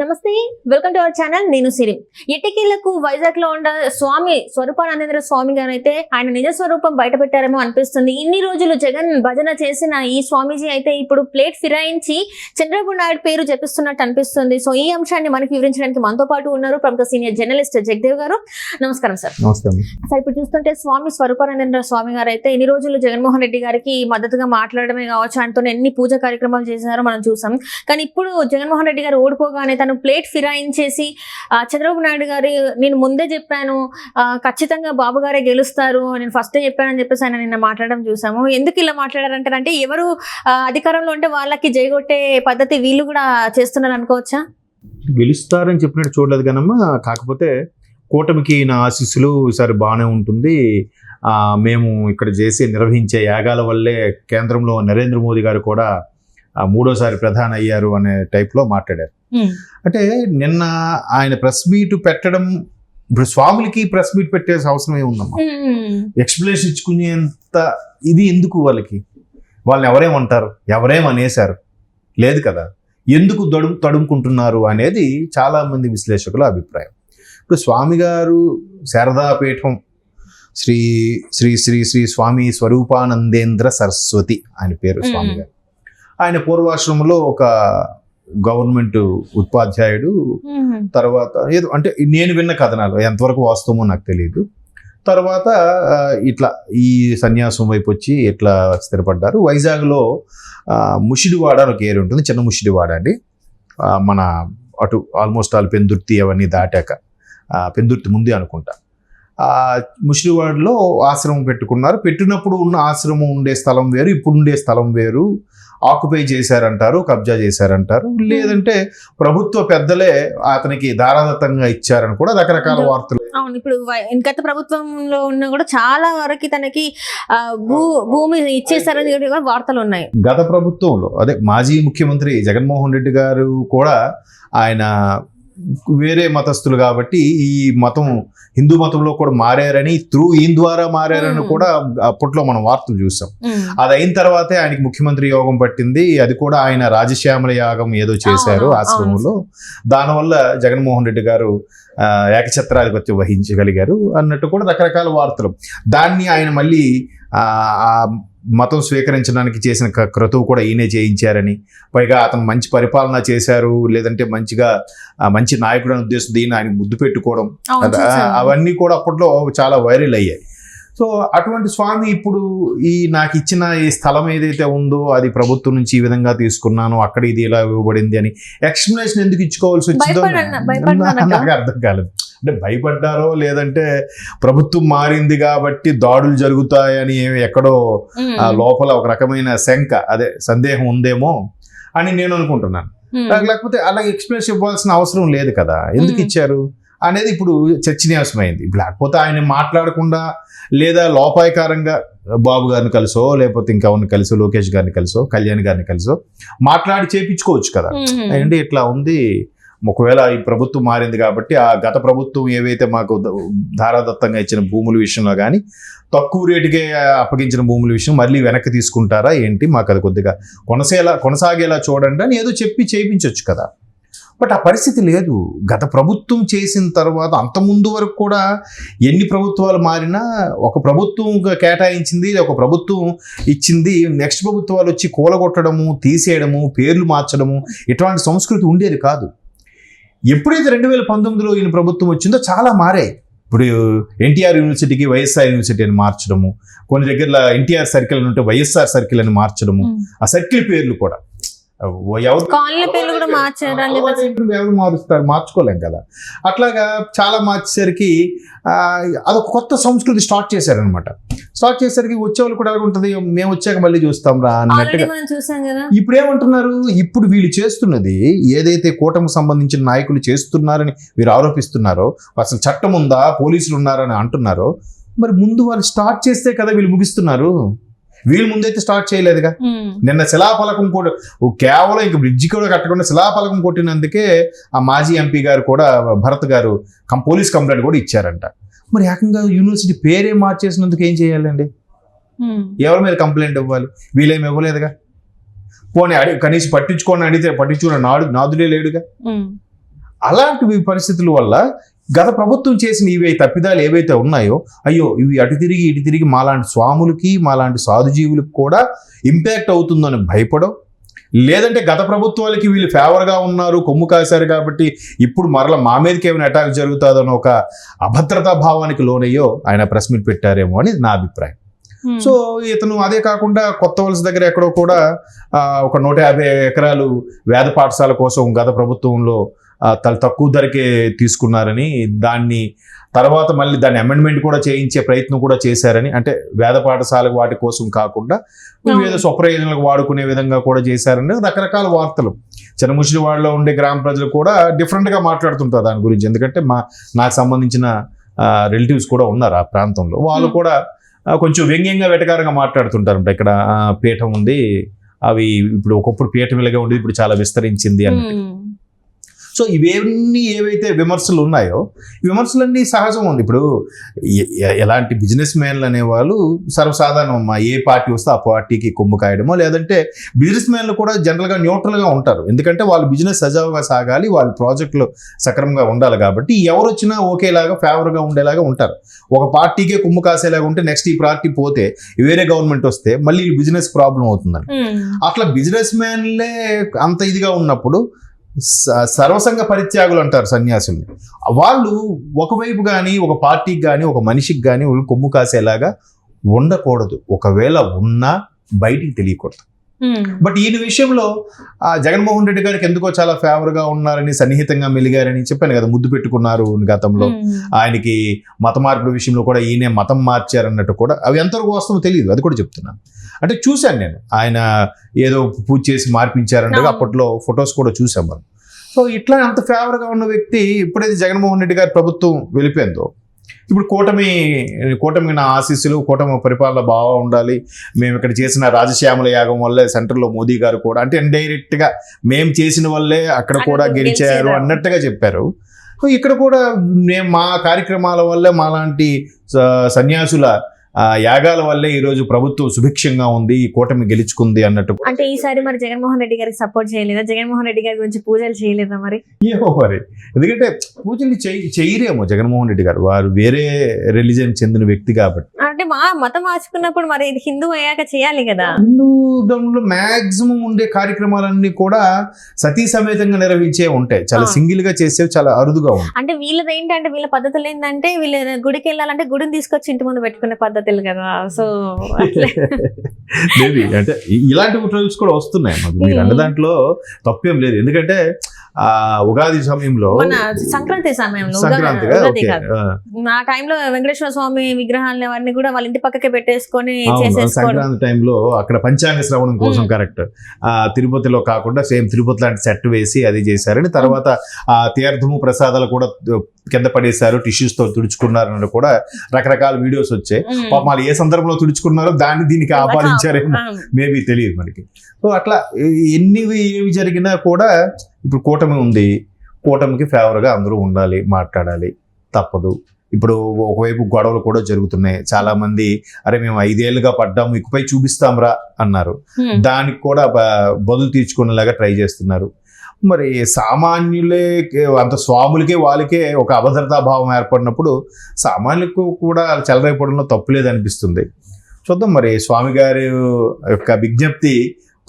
నమస్తే, welcome to our channel. నేను సిరి. ఇటికీలకు వైజాగ్ లో ఉన్న స్వామి స్వరూపానందేంద్ర స్వామి గారు అయితే ఆయన నిజ స్వరూపం బయట పెట్టారేమో అనిపిస్తుంది. ఇన్ని రోజులు జగన్ భజన చేసిన ఈ స్వామీజీ అయితే ఇప్పుడు ప్లేట్ ఫిరాయించి చంద్రబాబు నాయుడు పేరు జపిస్తున్నట్టు అనిపిస్తుంది. సో ఈ అంశాన్ని మనకి వివరించడానికి మనతో పాటు ఉన్నారు ప్రముఖ సీనియర్ జర్నలిస్ట్ జగదేవ్ గారు. నమస్కారం సార్. నమస్కారం సార్. ఇప్పుడు చూస్తుంటే స్వామి స్వరూపానందేంద్ర స్వామి గారు అయితే ఇన్ని రోజులు జగన్మోహన్ రెడ్డి గారికి మద్దతుగా మాట్లాడమే కావచ్చు, ఆయనతో ఎన్ని పూజా కార్యక్రమాలు చేశారో మనం చూసాం. కానీ ఇప్పుడు జగన్మోహన్ రెడ్డి గారు ఓడిపోగానే తను ప్లేట్ ఫిరాయించేసి చంద్రబాబు నాయుడు గారు నేను ముందే చెప్పాను, ఖచ్చితంగా బాబు గారే గెలుస్తారు, నేను ఫస్టే చెప్పానని చెప్పేసి ఆయన నిన్న మాట్లాడడం చూసాము. ఎందుకు ఇలా మాట్లాడారంటారంటే ఎవరు అధికారంలో ఉంటే వాళ్ళకి జయగొట్టే పద్ధతి వీళ్ళు కూడా చేస్తున్నారు అనుకోవచ్చా? గెలుస్తారని చెప్పినట్టు చూడలేదు కానమ్మా. కాకపోతే కూటమికి నా ఆశీస్సులు ఈసారి బాగానే ఉంటుంది, మేము ఇక్కడ నిర్వహించే యాగాల వల్లే కేంద్రంలో నరేంద్ర మోదీ గారు కూడా మూడోసారి ప్రధాని అయ్యారు అనే టైప్లో మాట్లాడారు. అంటే నిన్న ఆయన ప్రెస్ మీట్ పెట్టడం, ఇప్పుడు స్వాములకి ప్రెస్ మీట్ పెట్టే అవసరం ఏముందమ్మా? ఎక్స్ప్లెనేషన్ ఇచ్చుకునేంత ఇది ఎందుకు వాళ్ళకి? వాళ్ళని ఎవరేమంటారు, ఎవరేమనేశారు లేదు కదా, ఎందుకు తడుముకుంటున్నారు అనేది చాలామంది విశ్లేషకుల అభిప్రాయం. ఇప్పుడు స్వామి గారు శారదాపీఠం శ్రీ శ్రీ శ్రీ శ్రీ స్వామి స్వరూపానందేంద్ర సరస్వతి ఆయన పేరు స్వామి గారు. ఆయన పూర్వాశ్రమంలో ఒక గవర్నమెంట్ ఉపాధ్యాయుడు. తర్వాత ఏదో అంటే నేను విన్న కథనాలు ఎంతవరకు వాస్తవమో నాకు తెలియదు. తర్వాత ఇట్లా ఈ సన్యాసం వైపు వచ్చి ఇట్లా స్థిరపడ్డారు. వైజాగ్లో ముషిడివాడ అని ఒక ఏరియా ఉంటుంది, చిన్న ముషిడివాడ అండి. మన అటు ఆల్మోస్ట్ ఆల్ పెందుర్తి అవన్నీ దాటాక, పెందుర్తి ముందే అనుకుంటా, ముషిడివాడలో ఆశ్రమం పెట్టుకున్నారు. పెట్టినప్పుడు ఉన్న ఆశ్రమం ఉండే స్థలం వేరు, ఇప్పుడు ఉండే స్థలం వేరు. ఆక్యుపై చేశారంటారు, కబ్జా చేశారంటారు, లేదంటే ప్రభుత్వ పెద్దలే అతనికి దారాదత్తంగా ఇచ్చారని కూడా రకరకాల వార్తలు. అవును, ఇప్పుడు గత ప్రభుత్వంలో ఉన్న కూడా చాలా వరకు తనకి భూమి ఇచ్చేసారని వార్తలు ఉన్నాయి. గత ప్రభుత్వంలో అదే మాజీ ముఖ్యమంత్రి జగన్మోహన్ రెడ్డి గారు కూడా ఆయన వేరే మతస్థులు కాబట్టి ఈ మతం హిందూ మతంలో కూడా మారారని, ఈయన ద్వారా మారారని కూడా అప్పట్లో మనం వార్తలు చూసాం. అది అయిన తర్వాతే ఆయనకి ముఖ్యమంత్రి యోగం పట్టింది. అది కూడా ఆయన రాజశ్యామల యాగం ఏదో చేశారు ఆశ్రమంలో. దానివల్ల జగన్మోహన్ రెడ్డి గారు ఏకఛత్రాధిపత్యం వహించగలిగారు అన్నట్టు కూడా రకరకాల వార్తలు. దాన్ని ఆయన మళ్ళీ మతం స్వీకరించడానికి చేసిన క్రతువు కూడా ఈయనే చేయించారని, పైగా అతను మంచి పరిపాలన చేశారు, లేదంటే మంచి నాయకుడు అనే ఉద్దేశం దీన్ని ఆయన ముద్దు పెట్టుకోవడం, అవన్నీ కూడా అప్పట్లో చాలా వైరల్ అయ్యాయి. సో అటువంటి స్వామి ఇప్పుడు నాకు ఇచ్చిన ఈ స్థలం ఏదైతే ఉందో అది ప్రభుత్వం నుంచి ఈ విధంగా తీసుకున్నాను, అక్కడ ఇది ఇలా ఇవ్వబడింది అని ఎక్స్ప్లెనేషన్ ఎందుకు ఇచ్చుకోవాల్సి వచ్చిందో నాకు అర్థం కాలేదు. అంటే భయపడ్డారో, లేదంటే ప్రభుత్వం మారింది కాబట్టి దాడులు జరుగుతాయని ఎక్కడో లోపల ఒక రకమైన సందేహం ఉందేమో అని నేను అనుకుంటున్నాను. లేకపోతే అలా ఎక్స్ప్లెనేషన్ ఇవ్వాల్సిన అవసరం లేదు కదా, ఎందుకు ఇచ్చారు అనేది ఇప్పుడు చర్చనీయాంశమైంది. లేకపోతే ఆయన మాట్లాడకుండా లేదా లోపాయకారంగా బాబు గారిని కలిసో, లేకపోతే ఇంకెవరిని కలిసో, లోకేష్ గారిని కలిసో, కళ్యాణ్ గారిని కలిసో మాట్లాడి చేయించుకోవచ్చు కదా. అంటే ఇట్లా ఉంది, ఒకవేళ ఈ ప్రభుత్వం మారింది కాబట్టి ఆ గత ప్రభుత్వం ఏవైతే మాకు ధారాదత్తంగా ఇచ్చిన భూముల విషయంలో కానీ, తక్కువ రేటుకే అప్పగించిన భూముల విషయం మళ్ళీ వెనక్కి తీసుకుంటారా ఏంటి, మాకు అది కొద్దిగా కొనసాగేలా చూడండి అని ఏదో చెప్పి చేయించవచ్చు కదా. బట్ ఆ పరిస్థితి లేదు. గత ప్రభుత్వం చేసిన తర్వాత అంతకుముందు వరకు కూడా ఎన్ని ప్రభుత్వాలు మారినా ఒక ప్రభుత్వం కేటాయించింది, ఒక ప్రభుత్వం ఇచ్చింది, నెక్స్ట్ ప్రభుత్వాలు వచ్చి కూలగొట్టడము, తీసేయడము, పేర్లు మార్చడము, ఇటువంటి సంస్కృతి ఉండేది కాదు. ఎప్పుడైతే 2019లో ఈయన ప్రభుత్వం వచ్చిందో చాలా మారాయి. ఇప్పుడు ఎన్టీఆర్ యూనివర్సిటీకి వైఎస్ఆర్ యూనివర్సిటీ అని మార్చడము, కొన్ని దగ్గర ఎన్టీఆర్ సర్కిల్ అని ఉంటే వైఎస్ఆర్ సర్కిల్ అని మార్చడము, ఆ సర్కిల్ పేర్లు కూడా ఎవరు మారుస్తారు, మార్చుకోలేం కదా. అట్లాగా చాలా మార్చేసరికి అదొక కొత్త సంస్కృతి స్టార్ట్ చేశారనమాట. స్టార్ట్ చేసేసరికి వచ్చేవాళ్ళు కూడా ఉంటుంది, మేము వచ్చాక మళ్ళీ చూస్తాం రా అన్నట్టుగా. ఇప్పుడు ఏమంటున్నారు, ఇప్పుడు వీళ్ళు చేస్తున్నది ఏదైతే కూటమికి సంబంధించిన నాయకులు చేస్తున్నారని వీరు ఆరోపిస్తున్నారో, అసలు చట్టం ఉందా, పోలీసులు ఉన్నారని అంటున్నారో, మరి ముందు వాళ్ళు స్టార్ట్ చేస్తే కదా వీళ్ళు ముగిస్తున్నారు. వీళ్ళు ముందైతే స్టార్ట్ చేయలేదుగా. నిన్న శిలాఫలకం కూడా కేవలం ఇంక బ్రిడ్జి కూడా కట్టకుండా శిలాఫలకం కొట్టినందుకే ఆ మాజీ ఎంపీ గారు కూడా, భరత్ గారు, పోలీస్ కంప్లైంట్ కూడా ఇచ్చారంట. మరి ఏకంగా యూనివర్సిటీ పేరే మార్చేసినందుకు ఏం చేయాలండి? ఎవరి మీద కంప్లైంట్ ఇవ్వాలి? వీళ్ళేమి ఇవ్వలేదుగా. పోనీ కనీసం పట్టించుకోని అడిగితే పట్టించుకున్న నాదులే లేడుగా. అలాంటి పరిస్థితుల వల్ల గత ప్రభుత్వం చేసిన ఇవి తప్పిదాలు ఏవైతే ఉన్నాయో, అయ్యో ఇవి అటు తిరిగి ఇటు తిరిగి మాలాంటి స్వాములకి మాలాంటి సాధుజీవులకు కూడా ఇంపాక్ట్ అవుతుందని భయపడం, లేదంటే గత ప్రభుత్వాలకి వీళ్ళు ఫేవర్గా ఉన్నారు, కొమ్ము కాశారు కాబట్టి ఇప్పుడు మరలా మా మీదకి ఏమైనా అటాక్ జరుగుతుందని ఒక అభద్రతా భావానికి లోనయ్యో ఆయన ప్రెస్ మీట్ పెట్టారేమో అని నా అభిప్రాయం. సో ఇతను అదే కాకుండా కొత్త వలస దగ్గర ఎక్కడో కూడా ఒక 150 ఎకరాలు వేద పాఠశాల కోసం గత ప్రభుత్వంలో తక్కువ ధరకే తీసుకున్నారని, దాన్ని తర్వాత మళ్ళీ దాన్ని అమెండ్మెంట్ కూడా చేయించే ప్రయత్నం కూడా చేశారని, అంటే వేద పాఠశాలకు వాటి కోసం కాకుండా ఏదో స్వప్రయోజనాలకు వాడుకునే విధంగా కూడా చేశారని రకరకాల వార్తలు. చిన్నముషిడివాడలో ఉండే గ్రామ ప్రజలు కూడా డిఫరెంట్గా మాట్లాడుతుంటారు దాని గురించి. ఎందుకంటే నాకు సంబంధించిన రిలేటివ్స్ కూడా ఉన్నారు ఆ ప్రాంతంలో, వాళ్ళు కూడా కొంచెం వ్యంగ్యంగా వెటకారంగా మాట్లాడుతుంటారు. ఇక్కడ పీఠం ఉంది, అవి ఇప్పుడు ఒకప్పుడు పీఠం ఇలాగే ఉండేది, ఇప్పుడు చాలా విస్తరించింది అన్నట్టు. సో ఇవన్నీ ఏవైతే విమర్శలు ఉన్నాయో, విమర్శలన్నీ సహజం ఉంది. ఇప్పుడు ఎలాంటి బిజినెస్ మ్యాన్లు అనేవాళ్ళు సర్వసాధారణం, ఏ పార్టీ వస్తే ఆ పార్టీకి కొమ్ము కాయడమో, లేదంటే బిజినెస్ మ్యాన్లు కూడా జనరల్గా న్యూట్రల్గా ఉంటారు. ఎందుకంటే వాళ్ళ బిజినెస్ సజావుగా సాగాలి, వాళ్ళ ప్రాజెక్టులు సక్రమంగా ఉండాలి కాబట్టి ఎవరు వచ్చినా ఒకేలాగా ఫేవర్గా ఉండేలాగా ఉంటారు. ఒక పార్టీకే కొమ్ము కాసేలాగా ఉంటే నెక్స్ట్ ఈ పార్టీ పోతే వేరే గవర్నమెంట్ వస్తే మళ్ళీ బిజినెస్ ప్రాబ్లం అవుతుందని. అట్లా బిజినెస్ మ్యాన్లే అంత ఇదిగా ఉన్నప్పుడు సర్వసంగ పరిత్యాగులు అంటారు సన్యాసుల్ని. వాళ్ళు ఒకవైపు కానీ ఒక పార్టీకి కానీ ఒక మనిషికి కానీ వాళ్ళు కొమ్ము కాసేలాగా ఉండకూడదు. ఒకవేళ ఉన్నా బయటికి తెలియకూడదు. బట్ ఈయన విషయంలో జగన్మోహన్ రెడ్డి గారికి ఎందుకో చాలా ఫేవర్గా ఉన్నారని, సన్నిహితంగా మెలిగారని చెప్పాను కదా, ముద్దు పెట్టుకున్నారు గతంలో. ఆయనకి మత మార్పుల విషయంలో కూడా ఈయనే మతం మార్చారన్నట్టు కూడా, అవి ఎంతవరకు వాస్తవం తెలియదు, అది కూడా చెప్తున్నాను. అంటే చూశాను నేను, ఆయన ఏదో పూజ చేసి మార్పించారంటే అప్పట్లో ఫొటోస్ కూడా చూసాం మనం. సో ఇట్లా అంత ఫేవర్గా ఉన్న వ్యక్తి ఎప్పుడైతే జగన్మోహన్ రెడ్డి గారి ప్రభుత్వం వెళ్ళిపోయిందో, ఇప్పుడు కూటమి నా ఆశీస్సులు, కూటమి పరిపాలన బాగా ఉండాలి, మేము ఇక్కడ చేసిన రాజశ్యామల యాగం వల్లే సెంటర్లో మోదీ గారు కూడా, అంటే ఇండైరెక్ట్గా మేము చేసిన వల్లే అక్కడ కూడా గెలిచారు అన్నట్టుగా చెప్పారు. ఇక్కడ కూడా మా కార్యక్రమాల వల్లే, మాలాంటి సన్యాసుల యాగాల వల్లే ఈరోజు ప్రభుత్వం సుభిక్షంగా ఉంది, ఈ కూటమి గెలుచుకుంది అన్నట్టు. అంటే ఈసారి మరి జగన్మోహన్ రెడ్డి గారికి సపోర్ట్ చేయలేదా? జగన్మోహన్ రెడ్డి గారి గురించి పూజలు చేయలేదా మరి? ఏమో మరి, ఎందుకంటే పూజలు చేయరేమో జగన్మోహన్ రెడ్డి గారు, వారు వేరే రిలీజన్ చెందిన వ్యక్తి కాబట్టి. అంటే మతం మార్చుకున్నప్పుడు మరి ఇది హిందూ అయ్యాక చేయాలి కదా. హిందూ ధర్మంలో మాక్సిమం ఉండే కార్యక్రమాలన్నీ కూడా సతీ సమేతంగా నిర్వహించే ఉంటాయి, చాలా సింగిల్ గా చేసేవి చాలా అరుదుగా ఉంటాయి. అంటే వీళ్ళది ఏంటంటే, వీళ్ళ పద్ధతులు ఏంటంటే, వీళ్ళ గుడికి వెళ్ళాలంటే గుడిని తీసుకొచ్చి ఇంటి ముందు పెట్టుకునే పద్ధతులు కదా. సో మేబీ అంటే ఇలాంటి ట్రైల్స్ కూడా వస్తున్నాయి మాకు, మీరు అన్న దాంట్లో తప్పేం లేదు. ఎందుకంటే ఉగాది సమయంలో, సంక్రాంతి సమయంలో, ఆ టైంలో వెంకటేశ్వర స్వామి విగ్రహాలను అవన్నీ కూడా వాళ్ళ ఇంటి పక్కకే పెట్టేసుకొని సంక్రాంతి టైంలో అక్కడ పంచాంగ శ్రవణం కోసం కరెక్ట్ తిరుపతిలో కాకుండా సేమ్ తిరుపతి లాంటి సెట్ వేసి అది చేశారని, తర్వాత ఆ తీర్థము ప్రసాదాలు కూడా కింద పడేశారు, టిష్యూస్ తో తుడుచుకున్నారని కూడా రకరకాల వీడియోస్ వచ్చాయి. పాపం వాళ్ళు ఏ సందర్భంలో తుడుచుకున్నారో దాన్ని దీనికి ఆపాదించారేమో మేబీ తెలియదు మనకి. సో అట్లా ఏవి జరిగినా కూడా ఇప్పుడు కూటమి ఉంది, కూటమికి ఫేవర్గా అందరూ ఉండాలి, మాట్లాడాలి, తప్పదు. ఇప్పుడు ఒకవైపు గొడవలు కూడా జరుగుతున్నాయి, చాలా మంది అరే మేము 5 ఏళ్ళుగా పడ్డాము, ఇకపై చూపిస్తాంరా అన్నారు, దానికి కూడా బదులు తీర్చుకునేలాగా ట్రై చేస్తున్నారు. మరి సామాన్యులే అంత స్వాములకే వాళ్ళకే ఒక అభద్రతా భావం ఏర్పడినప్పుడు సామాన్యులకు కూడా చెలరైపోవడంలో తప్పులేదు అనిపిస్తుంది. చూద్దాం మరి స్వామి గారి యొక్క విజ్ఞప్తి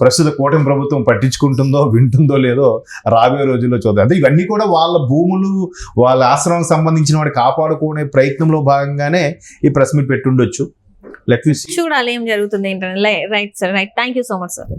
ప్రస్తుత కూటమి ప్రభుత్వం పట్టించుకుంటుందో వింటుందో లేదో రాబోయే రోజుల్లో చూద్దాం. అంటే ఇవన్నీ కూడా వాళ్ళ భూములు, వాళ్ళ ఆశ్రమం సంబంధించిన వాటి కాపాడుకునే ప్రయత్నంలో భాగంగానే ఈ ప్రెస్ మీట్ పెట్టుండొచ్చు. లెట్ మీ సీ, చూడాలి ఏం జరుగుతుంది ఏంటంటే. Right sir, right. Thank you so much sir.